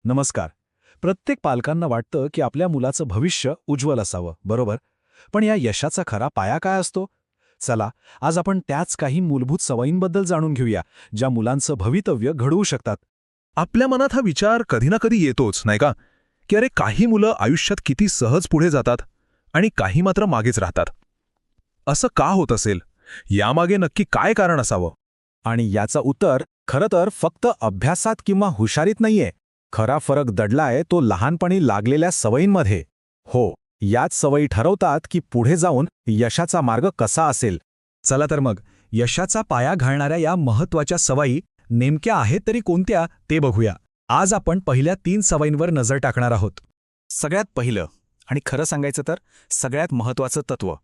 नमस्कार. प्रत्येक पालकांना वाटतं की आपल्या मुलाचं भविष्य उज्ज्वल असावं, बरोबर? पण या यशाचा खरा पाया काय असतो? चला, आज आपण त्याच काही मूलभूत सवयींबद्दल जाणून घेऊया, ज्या मुलांचं भवितव्य घडवू शकतात. आपल्या मनात हा विचार कधी ना कधी येतोच, नाही का? की अरे काही मुलं आयुष्यात किती सहज पुढे जातात आणि काही मात्र मागेच राहतात. असं का होत असेल? यामागे नक्की काय कारण असावं? आणि याचं उत्तर खरं तर फक्त अभ्यासात किंवा हुशारीत नाहीये. खरा फरक दडलाय तो लहानपणी लागलेल्या सवयींमध्ये. हो, याच सवयी ठरवतात की पुढे जाऊन यशाचा मार्ग कसा असेल. चला तर मग यशाचा पाया घालणाऱ्या या महत्त्वाच्या सवयी नेमक्या आहेत तरी कोणत्या ते बघूया. आज आपण पहिल्या 3 सवयींवर नजर टाकणार आहोत. सगळ्यात पहिलं आणि खरं सांगायचं तर सगळ्यात महत्त्वाचं तत्त्व,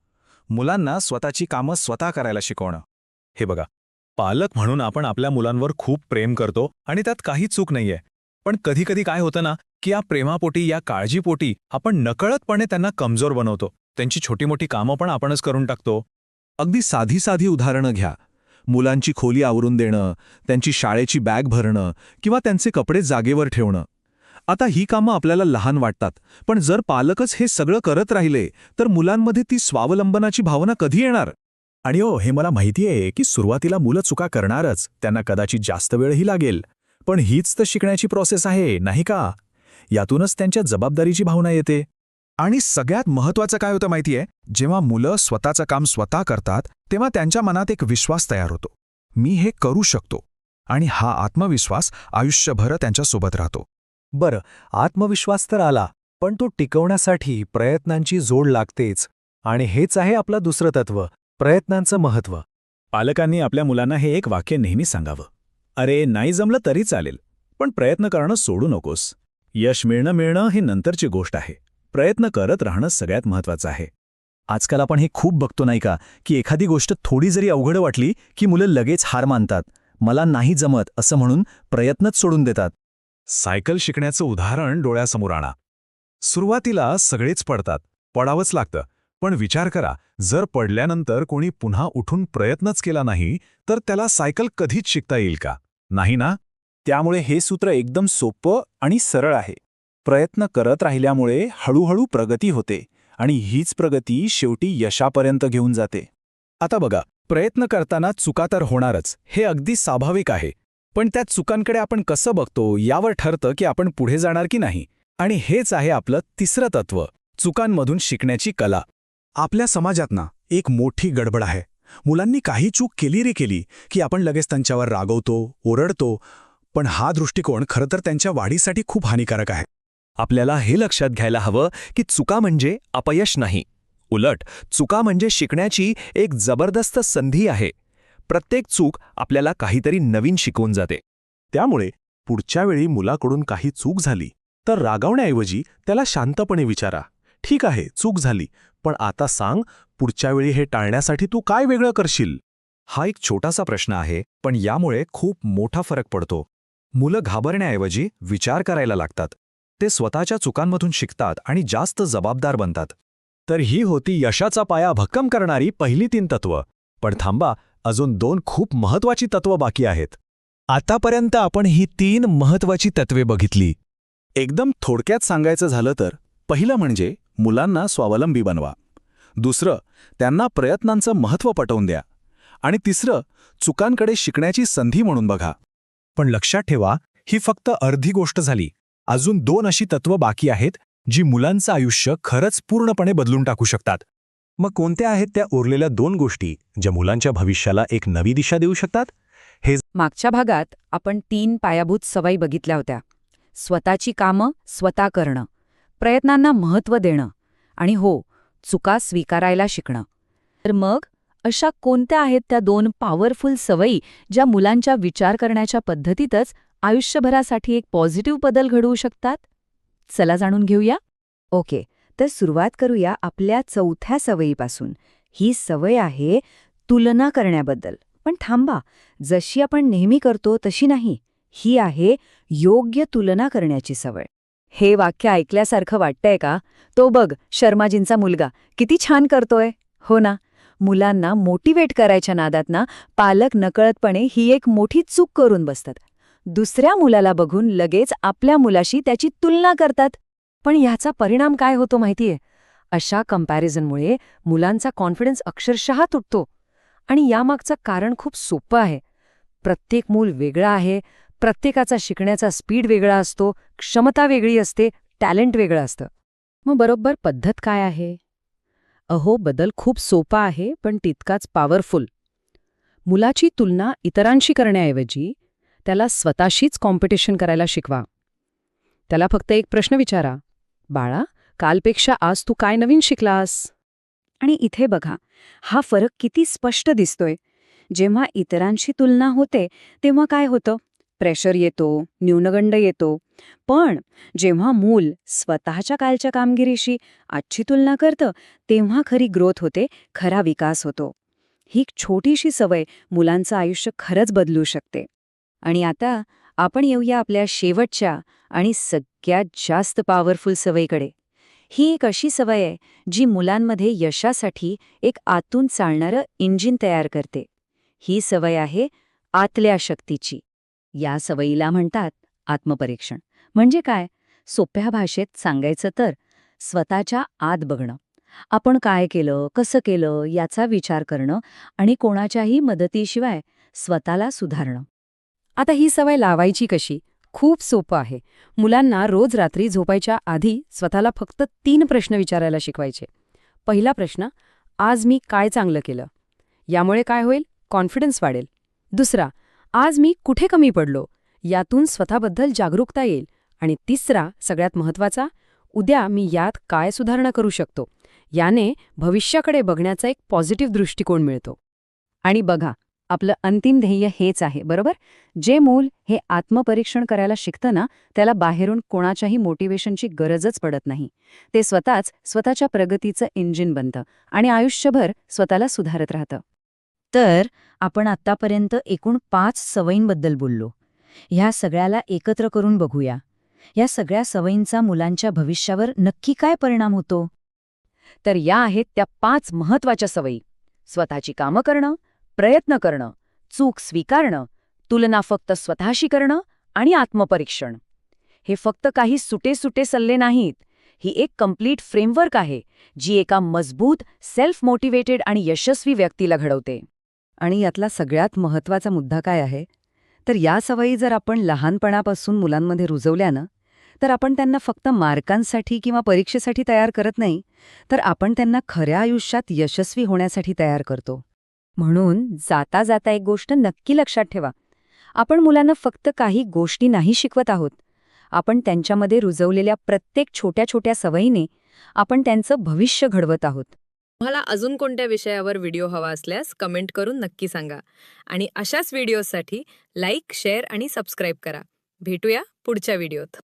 मुलांना स्वतःची कामं स्वतः करायला शिकवणं. हे बघा, पालक म्हणून आपण आपल्या मुलांवर खूप प्रेम करतो आणि त्यात काही चूक नाहीये. पण कधीकधी काय होतं ना, की या प्रेमापोटी, या काळजीपोटी आपण नकळतपणे त्यांना कमजोर बनवतो. त्यांची छोटी मोठी कामं पण आपणच करून टाकतो. अगदी साधी साधी उदाहरणं घ्या. मुलांची खोली आवरून देणं, त्यांची शाळेची बॅग भरणं किंवा त्यांचे कपडे जागेवर ठेवणं. आता ही कामं आपल्याला लहान वाटतात, पण जर पालकच हे सगळं करत राहिले तर मुलांमध्ये ती स्वावलंबनाची भावना कधी येणार? आणि हे मला माहिती आहे की सुरुवातीला मुलं चुका करणारच, त्यांना कदाचित जास्त वेळही लागेल. पण हीच तर शिकण्याची प्रोसेस आहे, नाही का? यातूनच त्यांच्या जबाबदारीची भावना येते. आणि सगळ्यात महत्त्वाचं काय होतं माहितीये? जेव्हा मुलं स्वतःचं काम स्वतः करतात तेव्हा त्यांच्या मनात एक विश्वास तयार होतो. मी हे करू शकतो. आणि हा आत्मविश्वास आयुष्यभर त्यांच्यासोबत राहतो. बरं, आत्मविश्वास तर आला, पण तो टिकवण्यासाठी प्रयत्नांची जोड लागतेच. आणि हेच आहे आपलं दुसरं तत्त्व, प्रयत्नांचं महत्त्व. पालकांनी आपल्या मुलांना हे एक वाक्य नेहमी सांगावं. अरे, नाही जमलं तरी चालेल, पण प्रयत्न करणं सोडू नकोस. यश मिळणं ही नंतरची गोष्ट आहे. प्रयत्न करत राहणं सगळ्यात महत्त्वाचं आहे. आजकाल आपण हे खूप बघतो नाही का, की एखादी गोष्ट थोडी जरी अवघड वाटली की मुलं लगेच हार मानतात. मला नाही जमत असं म्हणून प्रयत्नच सोडून देतात. सायकल शिकण्याचं उदाहरण डोळ्यासमोर आणा. सुरुवातीला सगळेच पडतात, पडावंच लागतं. पण विचार करा, जर पडल्यानंतर कोणी पुन्हा उठून प्रयत्नच केला नाही तर त्याला सायकल कधीच शिकता येईल का? नाही ना? त्यामुळे हे सूत्र एकदम सोपं आणि सरळ आहे. प्रयत्न करत राहिल्यामुळे हळूहळू प्रगती होते आणि हीच प्रगती शेवटी यशापर्यंत घेऊन जाते. आता बघा, प्रयत्न करताना चुका तर होणारच, हे अगदी स्वाभाविक आहे. पण त्या चुकांकडे आपण कसं बघतो यावर ठरतं की आपण पुढे जाणार की नाही. आणि हेच आहे आपलं तिसरं तत्त्व, चुकांमधून शिकण्याची कला. आपल्या समाजात ना एक मोठी गडबड आहे. मुलांनी काही चूक केली रे केली की आपण लगेच त्यांच्यावर रागवतो, ओरडतो. पण हा दृष्टिकोन खरं तर त्यांच्या वाढीसाठी खूप हानिकारक आहे. आपल्याला हे लक्षात घ्यायला हवं की चुका म्हणजे अपयश नाही. उलट चुका म्हणजे शिकण्याची एक जबरदस्त संधी आहे. प्रत्येक चूक आपल्याला काहीतरी नवीन शिकवून जाते. त्यामुळे पुढच्या वेळी मुलाकडून काही चूक झाली तर रागावण्याऐवजी त्याला शांतपणे विचारा, ठीक आहे चूक झाली, पण आता सांग पुढच्या वेळी हे टाळण्यासाठी तू काय वेगळं करशील? हा एक छोटासा प्रश्न आहे, पण यामुळे खूप मोठा फरक पडतो. मुलं घाबरण्याऐवजी विचार करायला लागतात. ते स्वतःच्या चुकांमधून शिकतात आणि जास्त जबाबदार बनतात. तर ही होती यशाचा पाया भक्कम करणारी पहिली 3 तत्त्व. पण थांबा, अजून 2 खूप महत्त्वाची तत्त्व बाकी आहेत. आतापर्यंत आपण ही 3 महत्त्वाची तत्वे बघितली. एकदम थोडक्यात सांगायचं झालं तर पहिलं म्हणजे मुलांना स्वावलंबी बनवा. दुसरं, त्यांना प्रयत्नांचं महत्त्व पटवून द्या. आणि तिसरं, चुकांकडे शिकण्याची संधी म्हणून बघा. पण लक्षात ठेवा, ही फक्त अर्धी गोष्ट झाली. अजून 2 अशी तत्त्व बाकी आहेत जी मुलांचं आयुष्य खरंच पूर्णपणे बदलून टाकू शकतात. मग कोणत्या आहेत त्या उरलेल्या 2 गोष्टी ज्या मुलांच्या भविष्याला एक नवी दिशा देऊ शकतात? मागच्या भागात आपण 3 पायाभूत सवयी बघितल्या होत्या. स्वतःची कामं स्वतः करणं, प्रयत्नांना महत्त्व देणं आणि चुका स्वीकारायला शिकणं. तर मग अशा कोणत्या आहेत त्या 2 पॉवरफुल सवयी ज्या मुलांच्या विचार करण्याच्या पद्धतीतच आयुष्यभरासाठी एक पॉझिटिव्ह बदल घडवू शकतात? चला जाणून घेऊया. ओके, तर सुरुवात करूया आपल्या 4थ्या सवयीपासून. ही सवय आहे तुलना करण्याबद्दल. पण थांबा, जशी आपण नेहमी करतो तशी नाही. ही आहे योग्य तुलना करण्याची सवय. हे वाक्य ऐकल्यासारखं वाटतंय का? तो बघ, शर्माजींचा मुलगा किती छान करतोय. हो ना, मुलांना मोटिवेट करायच्या नादात ना पालक नकळतपणे ही एक मोठी चूक करून बसतात. दुसऱ्या मुलाला बघून लगेच आपल्या मुलाशी त्याची तुलना करतात. पण ह्याचा परिणाम काय होतो माहितीये? अशा कंपॅरिझनमुळे मुलांचा कॉन्फिडन्स अक्षरशः तुटतो. आणि यामागचं कारण खूप सोपं आहे. प्रत्येक मूल वेगळं आहे, प्रत्येकाचा शिकण्याचा स्पीड वेगळा असतो, क्षमता वेगळी असते, टॅलेंट वेगळं असतं. मग बरोबर पद्धत काय आहे? बदल खूप सोपा आहे, पण तितकाच पॉवरफुल. मुलाची तुलना इतरांशी करण्याऐवजी त्याला स्वतःशीच कॉम्पिटिशन करायला शिकवा. त्याला फक्त एक प्रश्न विचारा, बाळा, कालपेक्षा आज तू काय नवीन शिकलास? आणि इथे बघा, हा फरक किती स्पष्ट दिसतोय. जेव्हा इतरांशी तुलना होते तेव्हा काय होतं? प्रेशर येतो, न्यूनगंड येतो. पण जेव्हा मूल स्वतःच्या कालच्या कामगिरीशी आजची तुलना करतं तेव्हा खरी ग्रोथ होते, खरा विकास होतो. ही छोटीशी सवय मुलांचं आयुष्य खरंच बदलू शकते. आणि आता आपण येऊया आपल्या शेवटच्या आणि सगळ्यात जास्त पॉवरफुल सवयीकडे. ही एक अशी सवय आहे जी मुलांमध्ये यशासाठी एक आतून चालणारं इंजिन तयार करते. ही सवय आहे आतल्या शक्तीची. या सवयीला म्हणतात आत्मपरीक्षण. म्हणजे काय? सोप्या भाषेत सांगायचं तर स्वतःच्या आत बघणं. आपण काय केलं, कसं केलं याचा विचार करणं आणि कोणाच्याही मदतीशिवाय स्वतःला सुधारणं. आता ही सवय लावायची कशी? खूप सोपं आहे. मुलांना रोज रात्री झोपायच्या आधी स्वतःला फक्त 3 प्रश्न विचारायला शिकवायचे. पहिला प्रश्न, आज मी काय चांगलं केलं? यामुळे काय होईल? कॉन्फिडन्स वाढेल. दुसरा, आज मी कुठे कमी पडलो? यातून स्वतःबद्दल जागरूकता येईल. आणि तिसरा, सगळ्यात महत्त्वाचा, उद्या मी यात काय सुधारणा करू शकतो? याने भविष्याकडे बघण्याचा एक पॉझिटिव्ह दृष्टिकोन मिळतो. आणि बघा, आपलं अंतिम ध्येय हेच आहे, बरोबर? जे मूल हे आत्मपरीक्षण करायला शिकतं ना, त्याला बाहेरून कोणाच्याही मोटिवेशनची गरजच पडत नाही. ते स्वतःच्या प्रगतीचं इंजिन बनतं आणि आयुष्यभर स्वतःला सुधारत राहतं. तर आपण आत्तापर्यंत एकूण 5 सवयींबद्दल बोललो. ह्या सगळ्याला एकत्र करून बघूया. या सगळ्या सवयींचा मुलांच्या भविष्यावर नक्की काय परिणाम होतो? तर या आहेत त्या 5 महत्त्वाच्या सवयी. स्वतःची कामं करणं, प्रयत्न करणं, चूक स्वीकारणं, तुलना फक्त स्वतःशी करणं आणि आत्मपरीक्षण. हे फक्त काही सुटे सल्ले नाहीत. ही एक कंप्लीट फ्रेमवर्क आहे जी एका मजबूत, सेल्फ मोटिवेटेड आणि यशस्वी व्यक्तीला घडवते. आणि यातला सगळ्यात महत्त्वाचा मुद्दा काय आहे? तर या सवयी जर आपण लहानपणापासून मुलांमध्ये रुजवल्या ना, तर आपण त्यांना फक्त मार्कांसाठी किंवा परीक्षेसाठी तयार करत नाही, तर आपण त्यांना खऱ्या आयुष्यात यशस्वी होण्यासाठी तयार करतो. म्हणून जाता जाता एक गोष्ट नक्की लक्षात ठेवा. आपण मुलांना फक्त काही गोष्टी नाही शिकवत आहोत. आपण त्यांच्यामध्ये रुजवलेल्या प्रत्येक छोट्या सवयीने आपण त्यांचं भविष्य घडवत आहोत. तुम्हाला अजून कोणत्या विषयावर व्हिडिओ हवा असल्यास कमेंट करून नक्की सांगा. आणि अशाच व्हिडिओसाठी लाईक, शेअर आणि सबस्क्राईब करा. भेटूया पुढच्या व्हिडिओत.